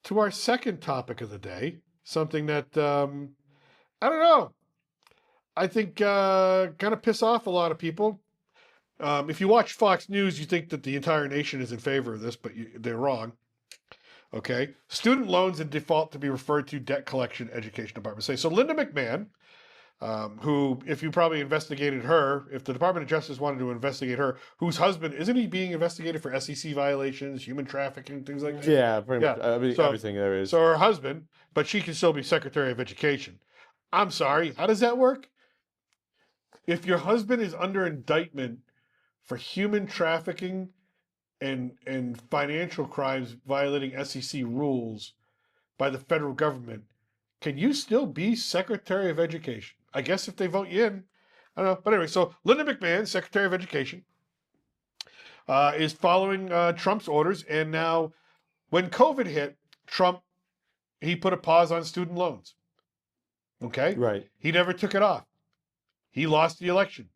to our second topic of the day, something that, I don't know, I think kind of piss off a lot of people. If you watch Fox News, you think that the entire nation is in favor of this, but they're wrong. Okay. Student loans in default to be referred to debt collection education department. Say, so Linda McMahon, who, if you probably investigated her, if the Department of Justice wanted to investigate her, whose husband, isn't he being investigated for SEC violations, human trafficking, things like that? Yeah, pretty much. I mean, everything there is. So her husband, but she can still be Secretary of Education. I'm sorry, how does that work? If your husband is under indictment for human trafficking and financial crimes violating SEC rules by the federal government, can you still be Secretary of Education? I guess if they vote you in. I don't know. But anyway, so Linda McMahon, Secretary of Education, is following Trump's orders. And now when COVID hit, Trump, he put a pause on student loans. Okay? Right. He never took it off. He lost the election.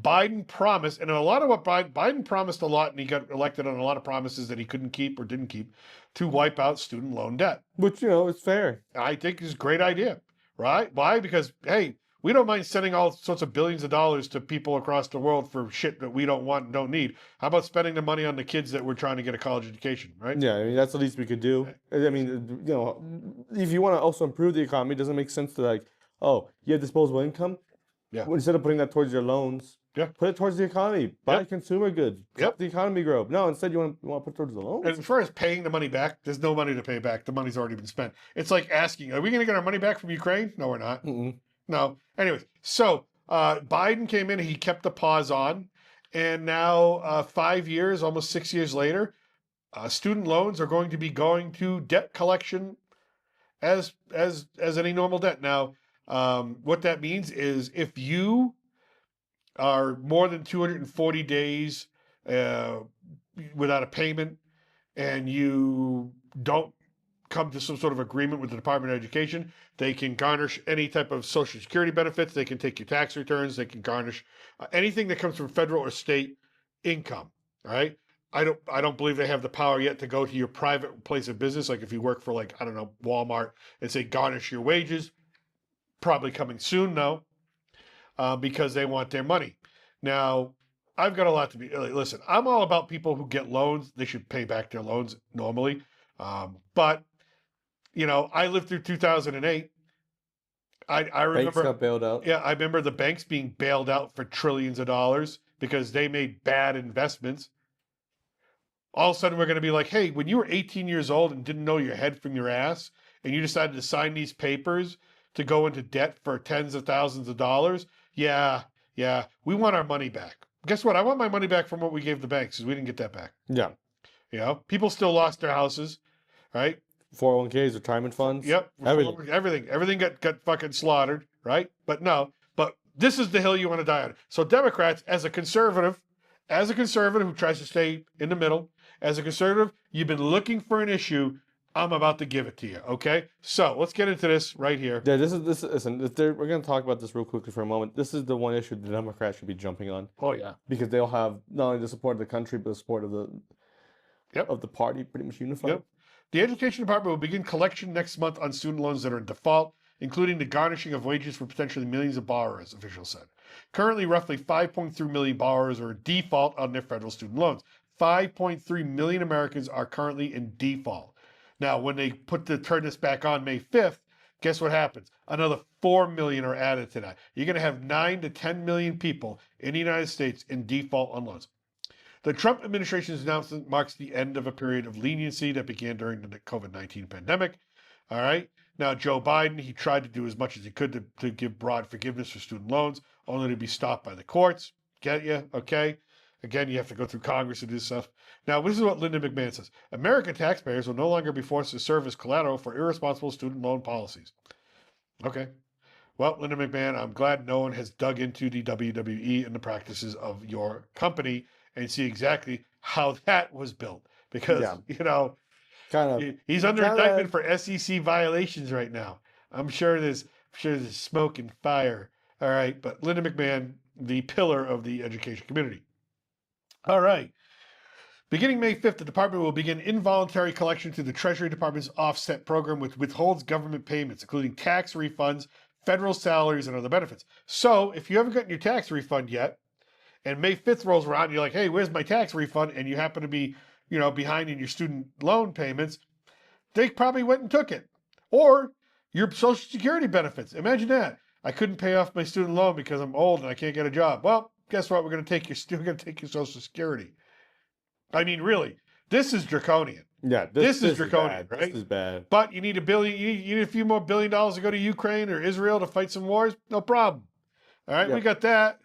Biden promised, and a lot of what Biden promised a lot, and he got elected on a lot of promises that he couldn't keep or didn't keep, to wipe out student loan debt. Which, you know, it's fair. I think is a great idea, right? Why? Because, hey, we don't mind sending all sorts of billions of dollars to people across the world for shit that we don't want and don't need. How about spending the money on the kids that we're trying to get a college education, right? Yeah, I mean, that's the least we could do. I mean, you know, if you want to also improve the economy, it doesn't make sense to, like, oh, you have disposable income? Yeah. Well, instead of putting that towards your loans, put it towards the economy. Buy consumer goods. Help the economy grow. No, instead you want to put it towards the loans. And as far as paying the money back, there's no money to pay back. The money's already been spent. It's like asking, are we going to get our money back from Ukraine? No, we're not. No. Anyways, so Biden came in, he kept the pause on, and now 5 years, almost 6 years later, student loans are going to be going to debt collection as any normal debt. Now, what that means is if you are more than 240 days without a payment and you don't come to some sort of agreement with the Department of Education, they can garnish any type of Social Security benefits. They can take your tax returns. They can garnish anything that comes from federal or state income. All right. I don't believe they have the power yet to go to your private place of business. Like if you work for, like, I don't know, Walmart, and say garnish your wages. Probably coming soon, no, because they want their money. Now, I've got a lot to be. Listen, I'm all about people who get loans. They should pay back their loans normally. But, you know, I lived through 2008. I remember. Banks got bailed out. Yeah, I remember the banks being bailed out for trillions of dollars because they made bad investments. All of a sudden, we're going to be like, hey, when you were 18 years old and didn't know your head from your ass, and you decided to sign these papers to go into debt for tens of thousands of dollars, yeah, we want our money back. Guess what? I want my money back from what we gave the banks because we didn't get that back. Yeah. You know, people still lost their houses, right? 401ks, retirement funds. Yep. Everything. Everything got fucking slaughtered, right? But this is the hill you want to die on. So Democrats, as a conservative who tries to stay in the middle, as a conservative, you've been looking for an issue. I'm about to give it to you, okay? So let's get into this right here. Yeah, listen, we're going to talk about this real quickly for a moment. This is the one issue the Democrats should be jumping on. Oh, yeah. Because they'll have not only the support of the country, but the support of the party pretty much unified. Yep. The Education Department will begin collection next month on student loans that are in default, including the garnishing of wages for potentially millions of borrowers, officials said. Currently, roughly 5.3 million borrowers are in default on their federal student loans. 5.3 million Americans are currently in default. Now, when they turn this back on May 5th, guess what happens? Another 4 million are added to that. You're going to have 9 to 10 million people in the United States in default on loans. The Trump administration's announcement marks the end of a period of leniency that began during the COVID-19 pandemic. All right. Now, Joe Biden, he tried to do as much as he could to give broad forgiveness for student loans, only to be stopped by the courts. Get you? Okay. Again, you have to go through Congress to do stuff. Now, this is what Linda McMahon says. American taxpayers will no longer be forced to serve as collateral for irresponsible student loan policies. Okay. Well, Linda McMahon, I'm glad no one has dug into the WWE and the practices of your company and see exactly how that was built. Because, you know, he's under indictment for SEC violations right now. I'm sure there's smoke and fire. All right. But Linda McMahon, the pillar of the education community. All right. Beginning May 5th, the department will begin involuntary collection through the Treasury Department's offset program, which withholds government payments, including tax refunds, federal salaries, and other benefits. So if you haven't gotten your tax refund yet, and May 5th rolls around, and you're like, hey, where's my tax refund? And you happen to be, behind in your student loan payments, they probably went and took it. Or your Social Security benefits. Imagine that. I couldn't pay off my student loan because I'm old and I can't get a job. Well, guess what? We're going to take your Social Security. I mean, really, this is draconian. Yeah, this is draconian, bad. right? This is bad. But you need $1 billion. You need a few more $1 billion to go to Ukraine or Israel to fight some wars. No problem. All right, we got that.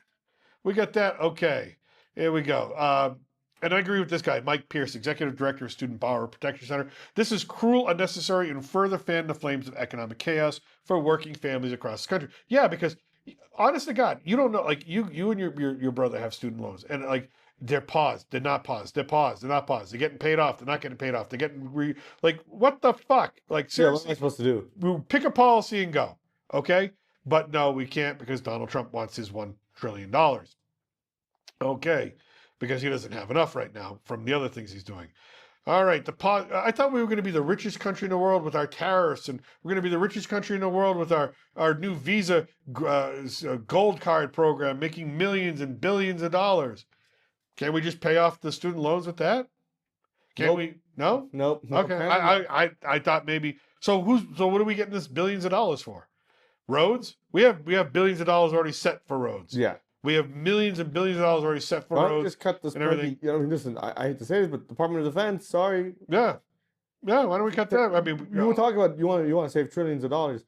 We got that. Okay, here we go. And I agree with this guy, Mike Pierce, Executive Director of Student Borrower Protection Center. This is cruel, unnecessary, and further fan the flames of economic chaos for working families across the country. Yeah, because honest to God, you don't know. Like you and your brother have student loans, and like. They're paused. They're not paused. They're paused. They're not paused. They're getting paid off. They're not getting paid off. They're getting like what the fuck? Like seriously, what am I supposed to do? We pick a policy and go. Okay, but no, we can't because Donald Trump wants his $1 trillion. Okay, because he doesn't have enough right now from the other things he's doing. All right, I thought we were going to be the richest country in the world with our tariffs, and we're going to be the richest country in the world with our new Visa gold card program, making millions and billions of dollars. Can't we just pay off the student loans with that? Can't we? No? Nope. Okay. I thought maybe. So what are we getting this billions of dollars for? Roads? We have billions of dollars already set for roads. Yeah. We have millions and billions of dollars already set for Why don't roads. you just cut this and everything. Listen, I hate to say this, but Department of Defense, sorry. Yeah. Yeah. Why don't we cut that? I mean, You were talking about you want to save trillions of dollars.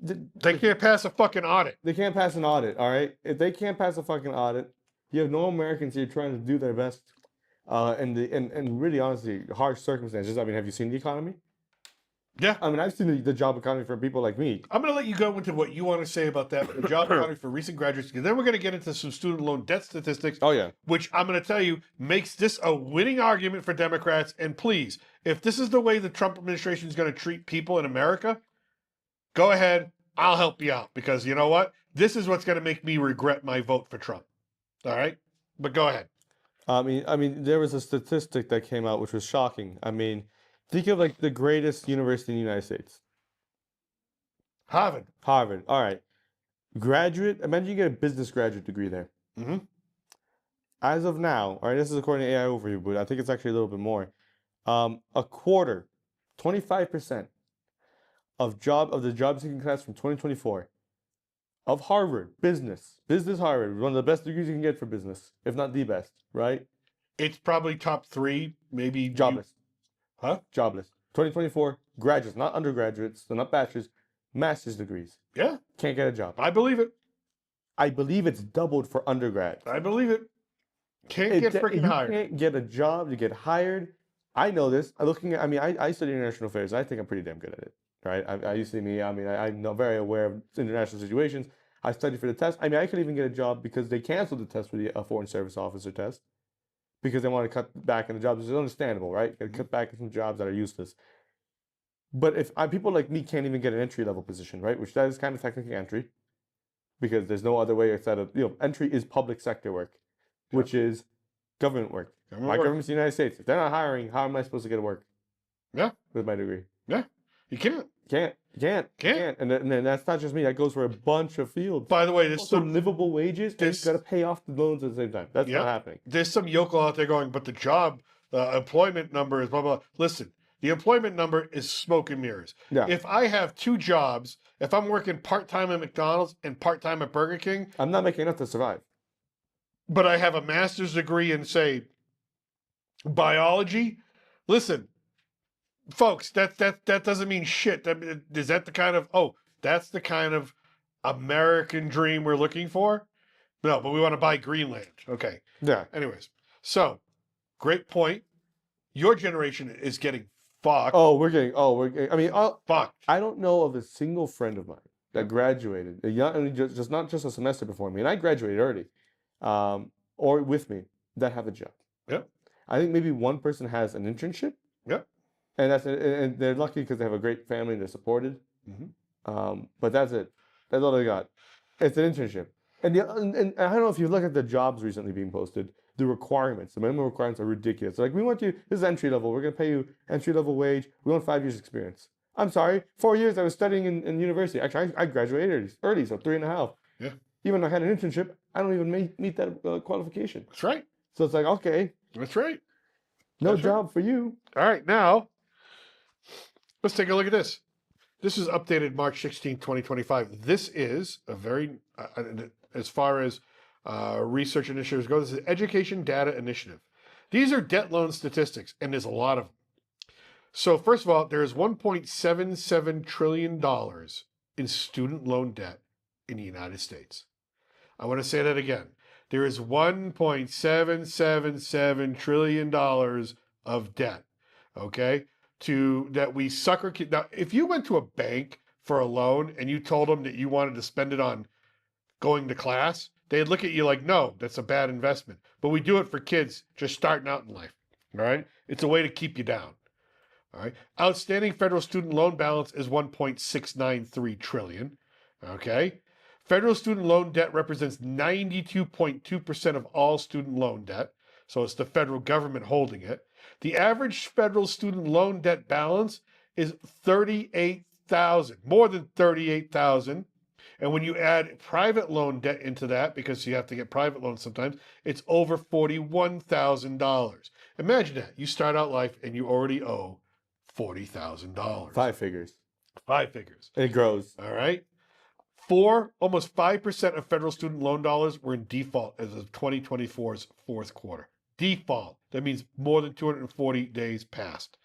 They can't pass a fucking audit. They can't pass an audit. All right. If they can't pass a fucking audit. You have no Americans here trying to do their best, and really honestly, harsh circumstances. I mean, have you seen the economy? Yeah. I mean, I've seen the job economy for people like me. I'm going to let you go into what you want to say about that, the job economy for recent graduates, because then we're going to get into some student loan debt statistics. Oh, yeah. Which I'm going to tell you makes this a winning argument for Democrats. And please, if this is the way the Trump administration is going to treat people in America, go ahead. I'll help you out because you know what? This is what's going to make me regret my vote for Trump. All right, but go ahead. I mean, there was a statistic that came out which was shocking. I mean, think of like the greatest university in the United States. Harvard. Harvard. All right. Graduate. Imagine you get a business graduate degree there. Mm-hmm. As of now, all right, this is according to AI Overview, but I think it's actually a little bit more. A quarter, 25% of the job seeking class from 2024. Of Harvard, business Harvard, one of the best degrees you can get for business, if not the best, right? It's probably top 3, maybe. Jobless. Jobless. 2024, graduates, not undergraduates, so not bachelor's, master's degrees. Yeah. Can't get a job. I believe it. I believe it's doubled for undergrads. I believe it. Can't get freaking hired. You can't get a job to get hired. I know this. I study international affairs. I think I'm pretty damn good at it. Right, you see me. I mean, I'm very aware of international situations. I studied for the test. I mean, I could even get a job because they canceled the test for the Foreign Service Officer test because they want to cut back on the jobs. It's understandable, right? Got to cut back on some jobs that are useless. But if people like me can't even get an entry level position, right? Which that is kind of technically entry, because there's no other way outside of entry is public sector work, which is government work. My government's the United States. If they're not hiring, how am I supposed to get work? Yeah, with my degree. Yeah. You can't. And then that's not just me. That goes for a bunch of fields. By the way, there's some livable wages. And you've got to pay off the loans at the same time. That's not happening. There's some yokel out there going, but the employment number is blah, blah, blah. Listen, the employment number is smoke and mirrors. Yeah. If I have 2 jobs, if I'm working part-time at McDonald's and part-time at Burger King. I'm not making enough to survive. But I have a master's degree in, say, biology. Listen. Folks, that doesn't mean shit. Is that the kind of that's the kind of American dream we're looking for? No, but we want to buy Greenland. Okay. Yeah. Anyways, so great point. Your generation is getting fucked. I mean, fucked. I don't know of a single friend of mine that graduated, not just a semester before me, and I graduated early, or with me, that have a job. Yep. I think maybe one person has an internship. Yep. And they're lucky because they have a great family and they're supported. Mm-hmm. But that's it. That's all they got. It's an internship. And I don't know if you look at the jobs recently being posted. the requirements, the minimum requirements are ridiculous. Like, we want you, this is entry level. We're going to pay you entry level wage. We want 5 years experience. I'm sorry, 4 years I was studying in university. Actually, I graduated early, so 3.5. Yeah. Even though I had an internship, I don't even meet that qualification. That's right. So it's like, okay, That's right. no That's right. job for you. All right, now let's take a look at this. This is updated March 16, 2025. This is a very, as far as research initiatives go, this is Education Data Initiative. These are debt loan statistics, and there's a lot of them. So first of all, there is $1.77 trillion in student loan debt in the United States. I want to say that again. There is $1.777 trillion of debt, okay, that we sucker kids. Now, if you went to a bank for a loan and you told them that you wanted to spend it on going to class, they'd look at you like, no, that's a bad investment. But we do it for kids just starting out in life, all right? It's a way to keep you down, all right? Outstanding federal student loan balance is $1.693 trillion, okay? Federal student loan debt represents 92.2% of all student loan debt, so it's the federal government holding it. The average federal student loan debt balance is $38,000, more than $38,000. And when you add private loan debt into that, because you have to get private loans sometimes, it's over $41,000. Imagine that. You start out life and you already owe $40,000. 5 figures. 5 figures. It grows. All right. Almost 5% of federal student loan dollars were in default as of 2024's fourth quarter. Default. That means more than 240 days passed.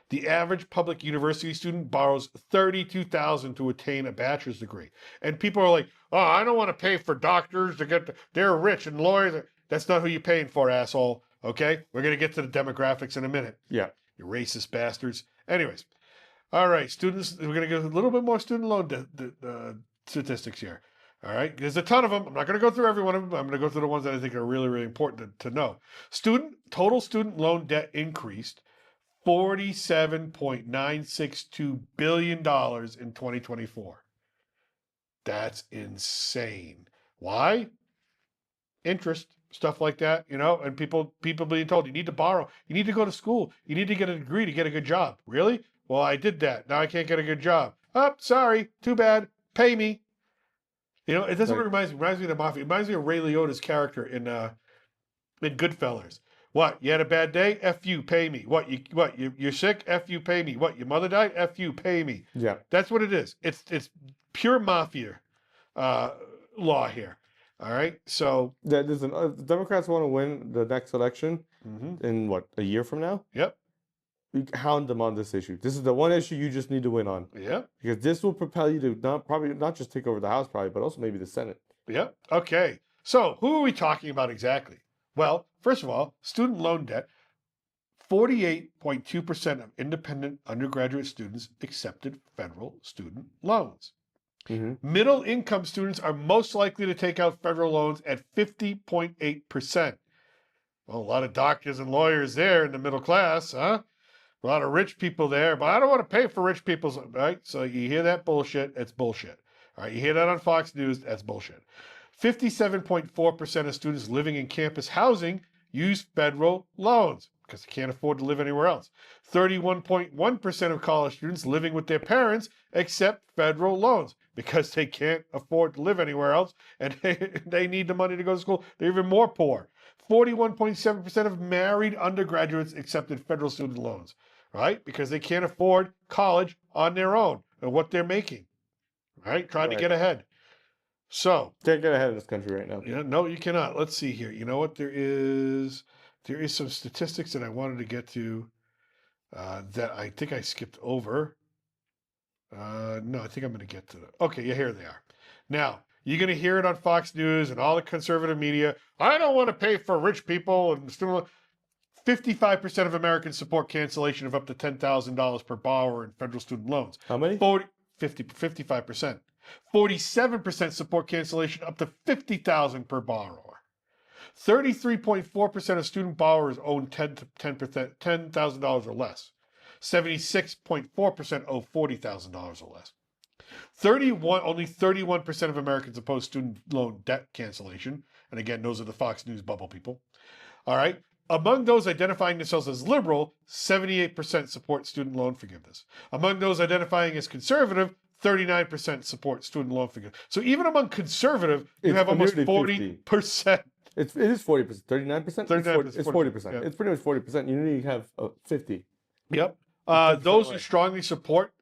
The average public university student borrows $32,000 to attain a bachelor's degree. And people are like, oh, I don't want to pay for doctors to get, they're rich and lawyers. That's not who you're paying for, asshole. Okay? We're going to get to the demographics in a minute. Yeah. You racist bastards. Anyways. All right, students, we're going to go a little bit more student loan statistics here. All right, there's a ton of them. I'm not going to go through every one of them. I'm going to go through the ones that I think are really, really important to know. Total student loan debt increased $47.962 billion in 2024. That's insane. Why? Interest, stuff like that, and people being told you need to borrow, you need to go to school, you need to get a degree to get a good job. Really? Well, I did that. Now I can't get a good job. Oh, sorry. Too bad. Pay me. It doesn't remind me of the Mafia. It reminds me of Ray Liotta's character in Goodfellas. What? You had a bad day? F you, pay me. You're sick? F you, pay me. What? Your mother died? F you, pay me. Yeah. That's what it is. It's pure Mafia law here. All right. So the Democrats want to win the next election in what, a year from now? Yep. We hound them on this issue. This is the one issue you just need to win on. Yep. Because this will propel you to not just take over the House, probably, but also maybe the Senate. Yep. Okay. So who are we talking about exactly? Well, first of all, student loan debt. 48.2% of independent undergraduate students accepted federal student loans. Middle income students are most likely to take out federal loans at 50.8%. Well, a lot of doctors and lawyers there in the middle class, huh? A lot of rich people there, but I don't want to pay for rich people's, right? So you hear that bullshit, it's bullshit. All right, you hear that on Fox News, that's bullshit. 57.4% of students living in campus housing use federal loans because they can't afford to live anywhere else. 31.1% of college students living with their parents accept federal loans because they can't afford to live anywhere else and they need the money to go to school. They're even more poor. 41.7% of married undergraduates accepted federal student loans, right? Because they can't afford college on their own and what they're making, right? Trying to get ahead. So can't get ahead of this country right now. Yeah, no, you cannot. Let's see here. You know what? There is some statistics that I wanted to get to that I think I skipped over. No, I think I'm going to get to them. Okay, yeah, here they are. Now, you're going to hear it on Fox News and all the conservative media. I don't want to pay for rich people. And 55% of Americans support cancellation of up to $10,000 per borrower in federal student loans. How many? 55%. 47% support cancellation up to $50,000 per borrower. 33.4% of student borrowers own $10,000 or less. 76.4% owe $40,000 or less. Only 31% of Americans oppose student loan debt cancellation. And again, those are the Fox News bubble people. All right. Among those identifying themselves as liberal, 78% support student loan forgiveness. Among those identifying as conservative, 39% support student loan forgiveness. So even among conservative, you It's have almost nearly 40%. It is 40%, 39%. 39%, It's 40%. yeah. It's pretty much 40%. You need to have 50. Yep. 50% Those who away. strongly support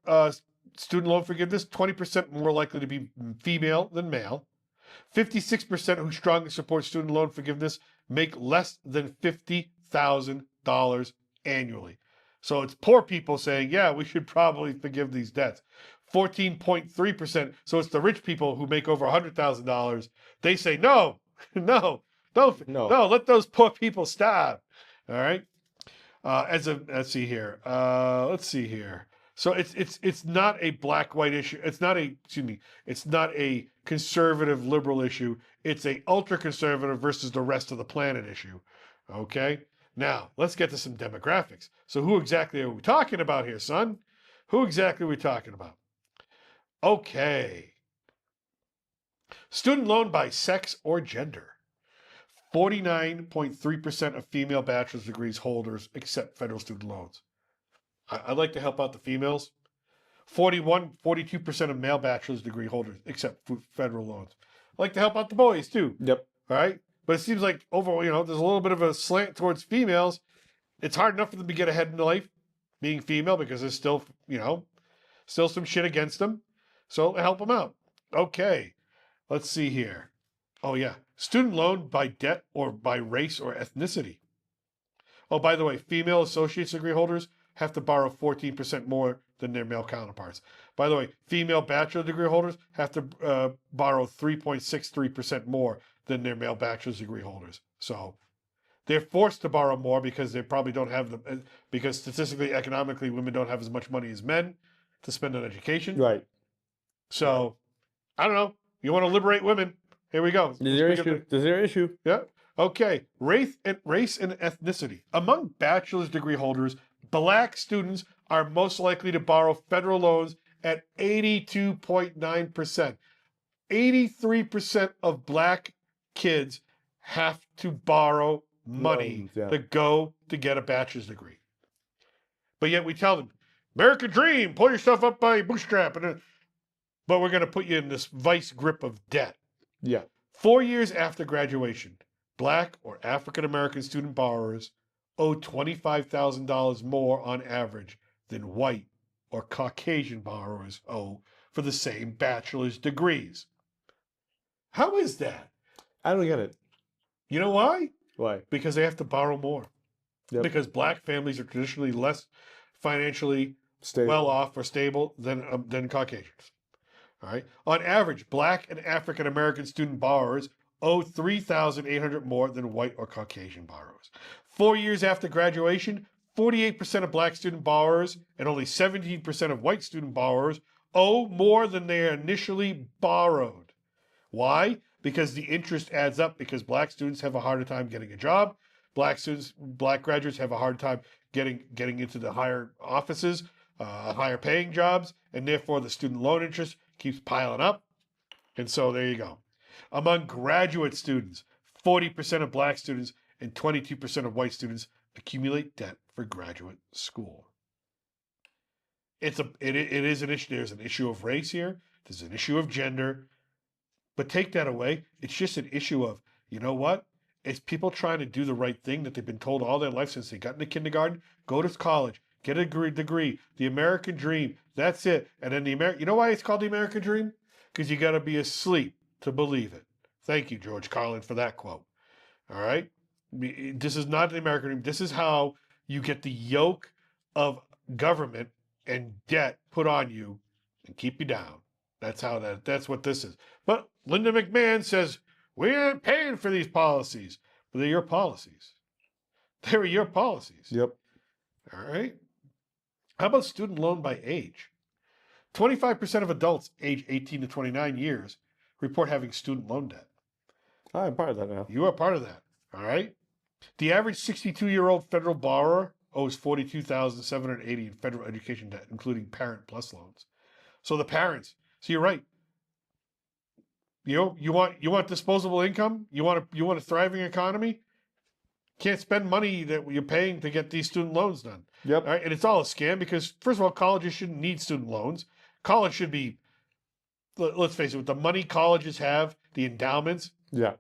student loan forgiveness, 20% more likely to be female than male. 56% who strongly support student loan forgiveness make less than $50,000 annually. So it's poor people saying, yeah, we should probably forgive these debts. 14.3%. So it's the rich people who make over $100,000. They say, no, no, No. let those poor people starve. All right. Let's see here. So it's not a black white issue. It's not a It's not a conservative liberal issue. It's a ultra conservative versus the rest of the planet issue. Okay. Now let's get to some demographics. So who exactly are we talking about here, son? Who exactly are we talking about? Okay. Student loan by sex or gender. 49.3% of female bachelor's degrees holders accept federal student loans. I'd like to help out the females. 42% of male bachelor's degree holders accept federal loans. I'd like to help out the boys too. Yep. All right. But it seems like overall, there's a little bit of a slant towards females. It's hard enough for them to get ahead in life being female because there's still, still some shit against them. So help them out. Okay. Let's see here. Oh, yeah. Student loan by debt or by race or ethnicity. Oh, by the way, female associate's degree holders have to borrow 14% more than their male counterparts. By the way, female bachelor degree holders have to borrow 3.63% more than their male bachelor's degree holders. So they're forced to borrow more because they probably don't have them, because statistically, economically, women don't have as much money as men to spend on education. Right. So I don't know. You want to liberate women? Here we go. There's their issue. Yeah. Okay. Race and ethnicity. Among bachelor's degree holders, black students are most likely to borrow federal loans at 82.9%. 83% of black kids have to borrow money to go to get a bachelor's degree. But yet we tell them, American dream, pull yourself up by your bootstrap. But we're going to put you in this vice grip of debt. Yeah. 4 years after graduation, black or African American student borrowers owe $25,000 more on average than white or Caucasian borrowers owe for the same bachelor's degrees. How is that? I don't get it. You know why? Why? Because they have to borrow more. Yep. Because black families are traditionally less financially well off or stable than Caucasians. All right. On average, black and African American student borrowers owe $3,800 more than white or Caucasian borrowers. 4 years after graduation, 48% of black student borrowers and only 17% of white student borrowers owe more than they initially borrowed. Why? Because the interest adds up, because black students have a harder time getting a job. Black graduates have a hard time getting into the higher offices, higher paying jobs, and therefore the student loan interest keeps piling up. And so there you go. Among graduate students, 40% of black students and 22% of white students accumulate debt for graduate school. It is an issue. There's an issue of race here. There's an issue of gender. But take that away. It's just an issue of, you know what? It's people trying to do the right thing that they've been told all their life since they got into kindergarten. Go to college. Get a degree. The American dream. That's it. And then you know why it's called the American dream? Because you got to be asleep to believe it. Thank you, George Carlin, for that quote. All right? This is not the American dream. This is how you get the yoke of government and debt put on you and keep you down. That's what this is. But Linda McMahon says, we aren't paying for these policies. But they're your policies. They're your policies. Yep. All right. How about student loan by age? 25% of adults age 18 to 29 years report having student loan debt. I'm part of that now. You are part of that. All right. The average 62-year-old federal borrower owes $42,780 in federal education debt, including Parent Plus loans. So the parents. So you're right. You want disposable income? You want a thriving economy? can't spend money that you're paying to get these student loans done. Yep. All right, and it's all a scam because first of all, colleges shouldn't need student loans. College should be, let's face it, with the money colleges have, the endowments, Yeah.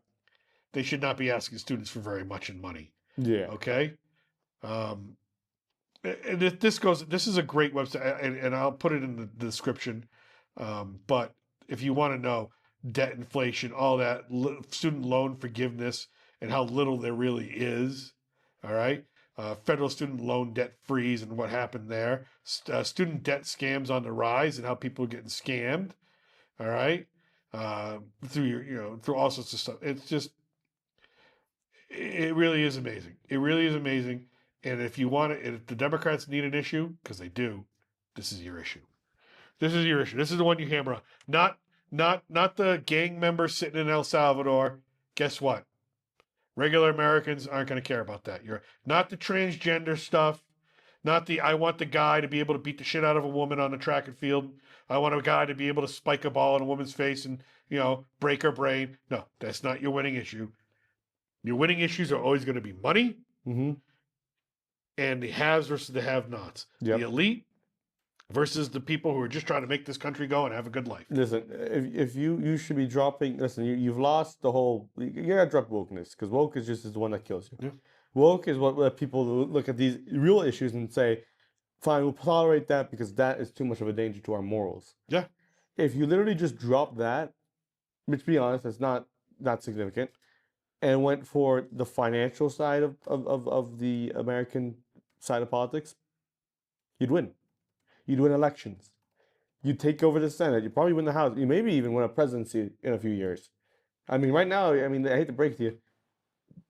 they should not be asking students for very much in money. Yeah. Okay. And this is a great website, and I'll put it in the description. But if you want to know debt inflation, all that, student loan forgiveness, and how little there really is, all right. Federal student loan debt freeze and what happened there. Student debt scams on the rise and how people are getting scammed. All right, through all sorts of stuff. It's just, it really is amazing. It really is amazing. And if you want it, if the Democrats need an issue, because they do, this is your issue. This is your issue. This is the one you hammer on. Not the gang members sitting in El Salvador. Guess what? Regular Americans aren't going to care about that. You're not the transgender stuff. Not the I want the guy to be able to beat the shit out of a woman on the track and field. I want a guy to be able to spike a ball in a woman's face and, break her brain. No, that's not your winning issue. Your winning issues are always going to be money. Mm-hmm. And the haves versus the have-nots. Yep. The elite versus the people who are just trying to make this country go and have a good life. Listen, if you should be dropping. Listen, you've lost the whole. You gotta drop wokeness because woke is just the one that kills you. Yeah. Woke is what people look at these real issues and say, "Fine, we'll tolerate that because that is too much of a danger to our morals." Yeah. If you literally just drop that, which, to be honest, it's not that significant, and went for the financial side of the American side of politics, you'd win. You'd win elections. You'd take over the Senate. You'd probably win the House. You maybe even win a presidency in a few years. I mean, right now, I hate to break it to you.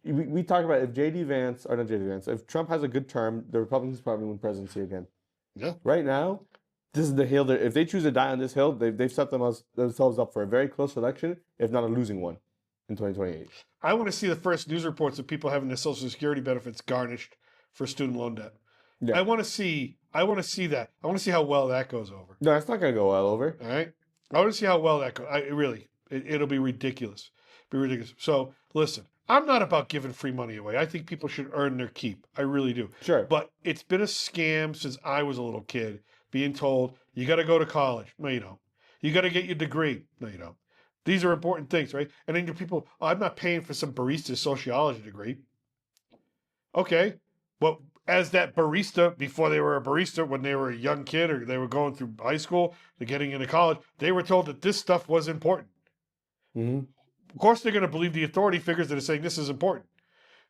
We talk about if if Trump has a good term, the Republicans probably win presidency again. Yeah. Right now, this is the hill. If they choose to die on this hill, they've set themselves up for a very close election, if not a losing one, in 2028. I want to see the first news reports of people having their Social Security benefits garnished for student loan debt. Yeah. I want to see that. I want to see how well that goes over. No, it's not going to go well over. All right. I want to see how well that goes. It'll be ridiculous. So listen, I'm not about giving free money away. I think people should earn their keep. I really do. Sure. But it's been a scam since I was a little kid, being told you got to go to college. No, you don't. You got to get your degree. No, you don't. These are important things, right? And then people, I'm not paying for some barista sociology degree. Okay. Well, as that barista, before they were a barista, when they were a young kid or they were going through high school, they're getting into college, they were told that this stuff was important. Mm-hmm. Of course, they're going to believe the authority figures that are saying this is important,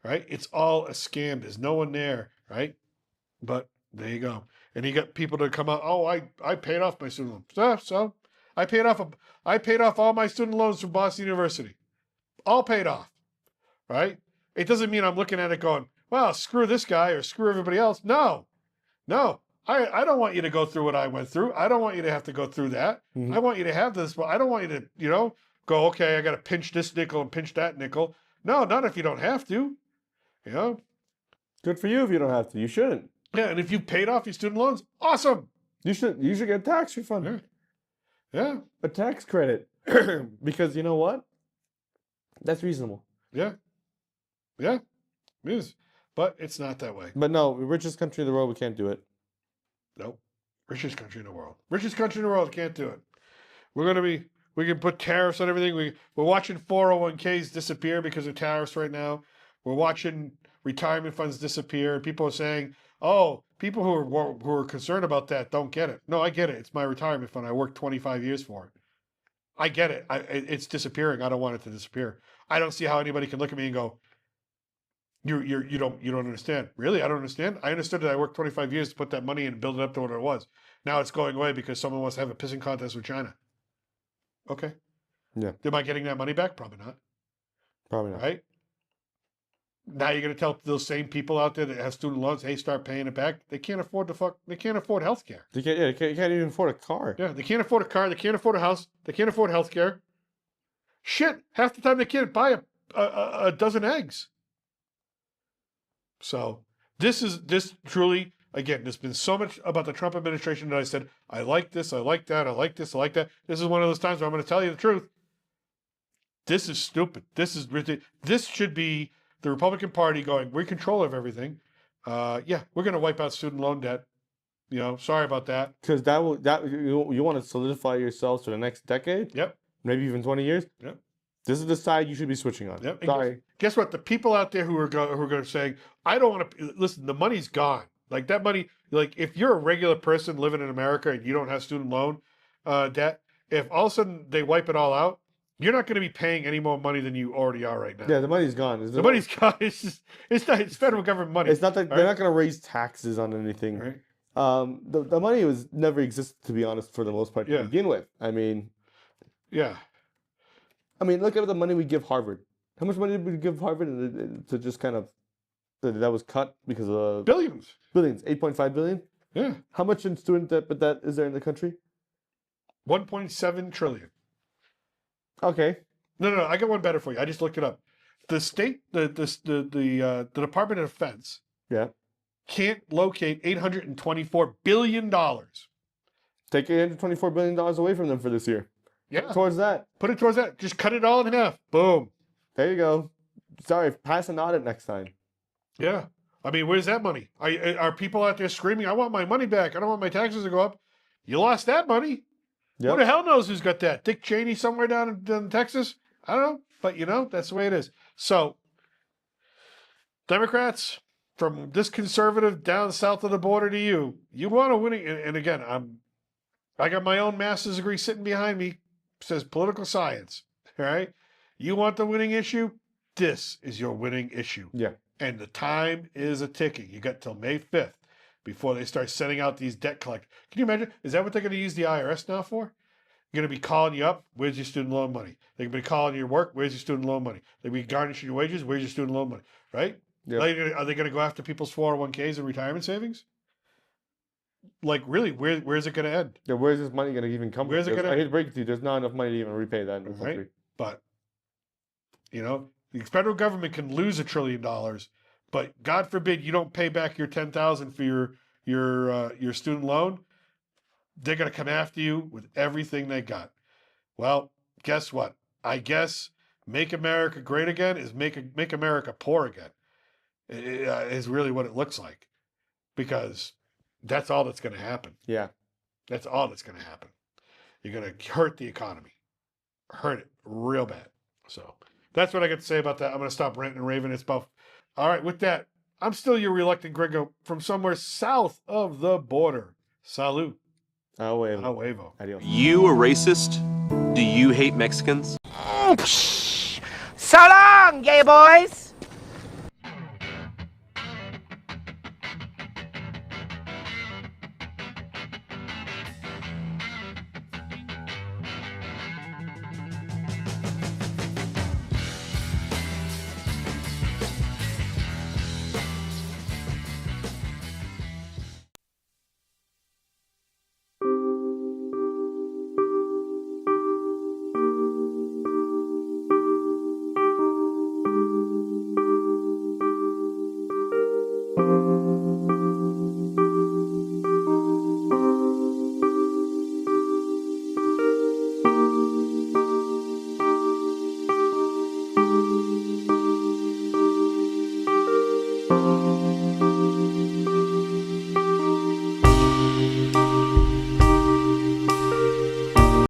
right? It's all a scam. There's no one there, right? But there you go. And you got people that come out, oh, I paid off my student loans. So I paid off all my student loans from Boston University. All paid off, right? It doesn't mean I'm looking at it going, well, screw this guy or screw everybody else. No. I don't want you to go through what I went through. I don't want you to have to go through that. Mm-hmm. I want you to have this, but I don't want you to, go, okay, I got to pinch this nickel and pinch that nickel. No, not if you don't have to. Good for you if you don't have to. You shouldn't. Yeah, and if you paid off your student loans, awesome. You should get a tax refund. Yeah. A tax credit. Because you know what? That's reasonable. Yeah. Yeah. It is. But it's not that way. But no, richest country in the world, we can't do it. Nope. Richest country in the world. Richest country in the world can't do it. We can put tariffs on everything. We're watching 401ks disappear because of tariffs right now. We're watching retirement funds disappear. People are saying, oh, people who are concerned about that don't get it. No, I get it. It's my retirement fund. I worked 25 years for it. I get it. It's disappearing. I don't want it to disappear. I don't see how anybody can look at me and go, you don't understand. Really? I don't understand. I understood that I worked 25 years to put that money in and build it up to what it was. Now it's going away because someone wants to have a pissing contest with China. Okay. Yeah. Am I getting that money back? Probably not. Probably not. Right? Now you're going to tell those same people out there that have student loans, hey, start paying it back. They can't afford they can't afford health care. They can't even afford a car. Yeah, they can't afford a car. They can't afford a house. They can't afford health care. Shit, half the time they can't buy a dozen eggs. So this truly, again, there's been so much about the Trump administration that I said, I like this, I like that, I like this, I like that. This is one of those times where I'm going to tell you the truth. This is stupid. This is ridiculous. This should be the Republican Party going, we're in control of everything. Yeah, we're going to wipe out student loan debt. You know, sorry about that. Because you want to solidify yourselves for the next decade, Yep. maybe even 20 years. Yep. This is the side you should be switching on. Yep. And Sorry. Guess what? The people out there who are going to say, I don't want to listen. The money's gone. Like that money. Like if you're a regular person living in America and you don't have student loan debt, if all of a sudden they wipe it all out, you're not going to be paying any more money than you already are right now. Yeah, the money's gone. The money's gone. It's federal government money. It's not that they're not going to raise taxes on anything. Right. The money never existed, to be honest, for the most part to begin with. I mean, yeah. Look at the money we give Harvard. How much money did we give Harvard to just kind of that was cut because of Billions. 8.5 billion. Yeah. How much in student debt is there in the country? 1.7 trillion. Okay. No. I got one better for you. I just looked it up. The state, the Department of Defense, can't locate $824 billion. Take $824 billion away from them for this year. Yeah. Towards that. Put it towards that. Just cut it all in half. Boom. There you go. Sorry, pass an audit next time. Yeah. I mean, where's that money? Are people out there screaming, I want my money back. I don't want my taxes to go up. You lost that money. Yep. Who the hell knows who's got that? Dick Cheney somewhere down in Texas? I don't know. But, that's the way it is. So, Democrats, from this conservative down south of the border to you want a winning. And again, I got my own master's degree sitting behind me. It says political science. All right? You want the winning issue? This is your winning issue. Yeah. And the time is a ticking. You got till May 5th before they start sending out these debt collectors. Can you imagine? Is that what they're going to use the IRS now for? They're going to be calling you up. Where's your student loan money? They're going to be calling your work. Where's your student loan money? They're going to be garnishing your wages. Where's your student loan money? Right? Yep. Are they going to go after people's 401ks and retirement savings? Like, really, where's it going to end? Yeah, where's this money going to even come from? Where's it gonna- I hate to break it to you. There's not enough money to even repay that in the country. Right? But, the federal government can lose $1 trillion, but God forbid you don't pay back your $10,000 for your student loan. They're going to come after you with everything they got. Well, guess what? I guess make America great again is make America poor again. Is really what it looks like, because that's all that's going to happen. Yeah. That's all that's going to happen. You're going to hurt the economy, hurt it real bad. So that's what I got to say about that. I'm going to stop ranting and raving. It's about all right. With that, I'm still your reluctant gringo from somewhere south of the border. Salud. Au huevo. Adios. You a racist? Do you hate Mexicans? So long, gay boys!